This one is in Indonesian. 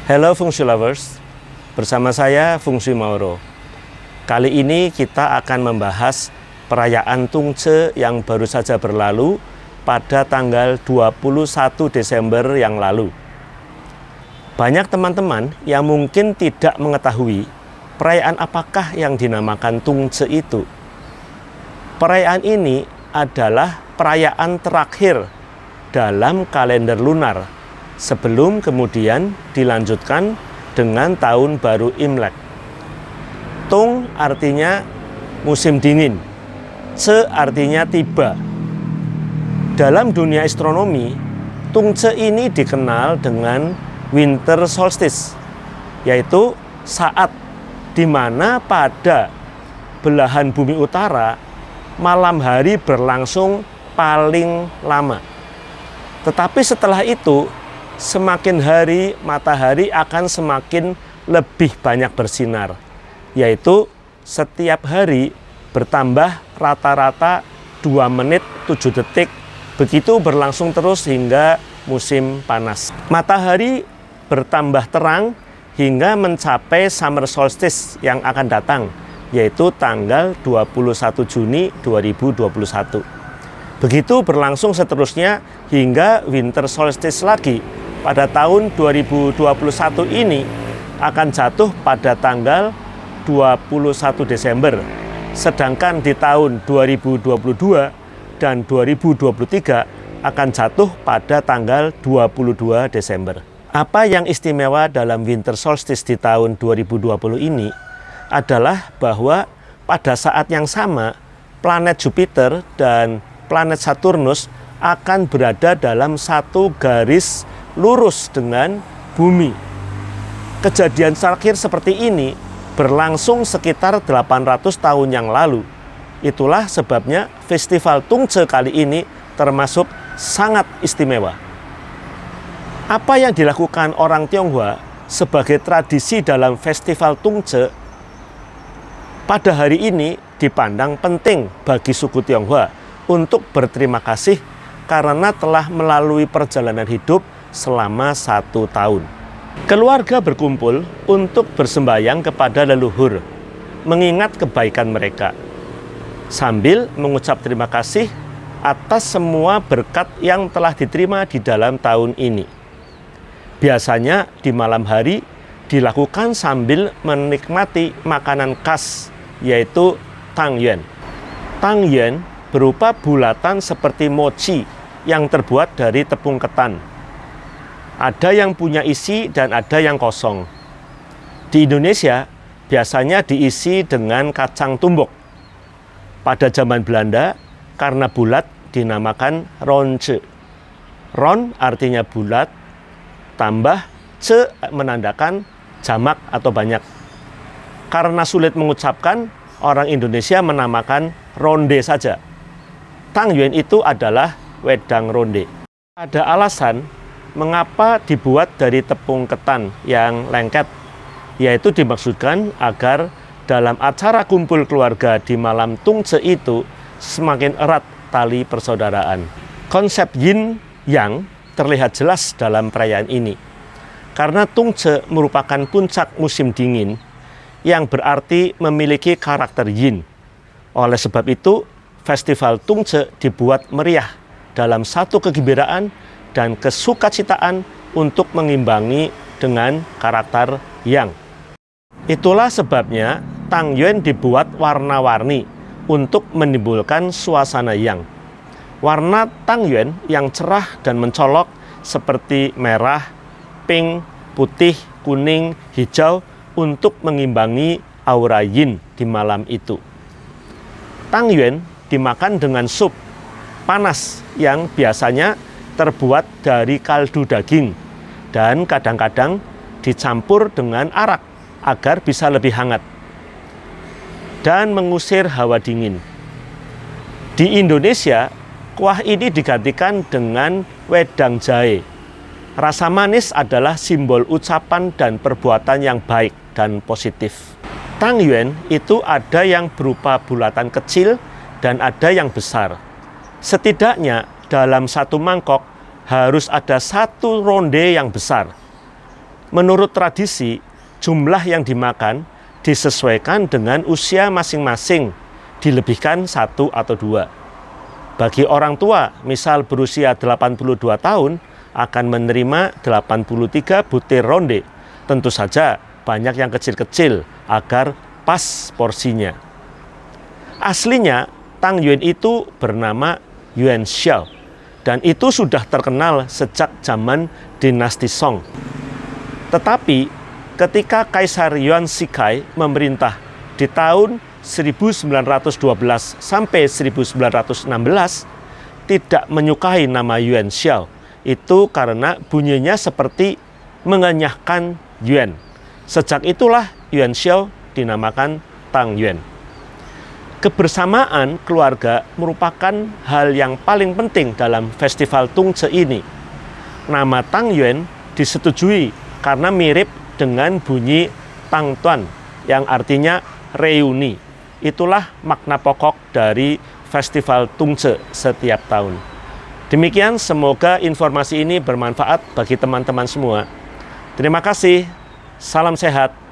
Hello Fungsi Lovers, bersama saya Fungsi Mauro. Kali ini kita akan membahas perayaan Tungce yang baru saja berlalu pada tanggal 21 Desember yang lalu. Banyak teman-teman yang mungkin tidak mengetahui perayaan apakah yang dinamakan Tungce itu. Perayaan ini adalah perayaan terakhir dalam kalender lunar, sebelum kemudian dilanjutkan dengan tahun baru Imlek. Tung artinya musim dingin, Ce artinya tiba. Dalam dunia astronomi, Tungce ini dikenal dengan winter solstice, yaitu saat di mana pada belahan bumi utara malam hari berlangsung paling lama. Tetapi setelah itu, semakin hari matahari akan semakin lebih banyak bersinar, yaitu setiap hari bertambah rata-rata 2 menit 7 detik, begitu berlangsung terus hingga musim panas. Matahari bertambah terang hingga mencapai summer solstice yang akan datang, yaitu tanggal 21 Juni 2021. Begitu berlangsung seterusnya hingga winter solstice lagi. Pada tahun 2021 ini akan jatuh pada tanggal 21 Desember. Sedangkan di tahun 2022 dan 2023 akan jatuh pada tanggal 22 Desember. Apa yang istimewa dalam winter solstice di tahun 2020 ini adalah bahwa pada saat yang sama planet Jupiter dan planet Saturnus akan berada dalam satu garis lurus dengan bumi. Kejadian terakhir seperti ini berlangsung sekitar 800 tahun yang lalu. Itulah sebabnya festival Tungce kali ini termasuk sangat istimewa. Apa yang dilakukan orang Tionghoa sebagai tradisi dalam festival Tungce pada hari ini dipandang penting bagi suku Tionghoa untuk berterima kasih karena telah melalui perjalanan hidup selama 1 tahun. Keluarga berkumpul untuk bersembayang kepada leluhur, mengingat kebaikan mereka, sambil mengucap terima kasih atas semua berkat yang telah diterima di dalam tahun ini. Biasanya di malam hari dilakukan sambil menikmati makanan khas, yaitu tangyuan. Tangyuan berupa bulatan seperti mochi yang terbuat dari tepung ketan. Ada yang punya isi dan ada yang kosong. Di Indonesia biasanya diisi dengan kacang tumbuk. Pada zaman Belanda, karena bulat dinamakan ronce. Ron artinya bulat, tambah ce menandakan jamak atau banyak. Karena sulit mengucapkan, orang Indonesia menamakan ronde saja. Tangyuan itu adalah wedang ronde. Ada alasan mengapa dibuat dari tepung ketan yang lengket, yaitu dimaksudkan agar dalam acara kumpul keluarga di malam Tungce itu semakin erat tali persaudaraan. Konsep yin yang terlihat jelas dalam perayaan ini, karena Tungce merupakan puncak musim dingin yang berarti memiliki karakter yin. Oleh sebab itu, festival Tungce dibuat meriah dalam satu kegembiraan dan kesukacitaan untuk mengimbangi dengan karakter yang. Itulah sebabnya tangyuan dibuat warna-warni untuk menimbulkan suasana yang. Warna tangyuan yang cerah dan mencolok seperti merah, pink, putih, kuning, hijau untuk mengimbangi aura yin di malam itu. Tangyuan dimakan dengan sup panas yang biasanya terbuat dari kaldu daging dan kadang-kadang dicampur dengan arak agar bisa lebih hangat dan mengusir hawa dingin. Di Indonesia, kuah ini digantikan dengan wedang jahe. Rasa manis adalah simbol ucapan dan perbuatan yang baik dan positif. Tangyuan itu ada yang berupa bulatan kecil dan ada yang besar. Setidaknya dalam satu mangkok harus ada 1 ronde yang besar. Menurut tradisi, jumlah yang dimakan disesuaikan dengan usia masing-masing, dilebihkan 1 atau 2. Bagi orang tua, misal berusia 82 tahun, akan menerima 83 butir ronde. Tentu saja banyak yang kecil-kecil agar pas porsinya. Aslinya, Tang Yuan itu bernama Yuan Xiao, dan itu sudah terkenal sejak zaman dinasti Song. Tetapi ketika Kaisar Yuan Shikai memerintah di tahun 1912 sampai 1916, tidak menyukai nama Yuan Xiao. Itu karena bunyinya seperti mengenyahkan Yuan. Sejak itulah Yuan Xiao dinamakan Tang Yuan. Kebersamaan keluarga merupakan hal yang paling penting dalam festival Tungce ini. Nama Tang Yuan disetujui karena mirip dengan bunyi Tang Tuan yang artinya reuni. Itulah makna pokok dari festival Tungce setiap tahun. Demikian, semoga informasi ini bermanfaat bagi teman-teman semua. Terima kasih, salam sehat.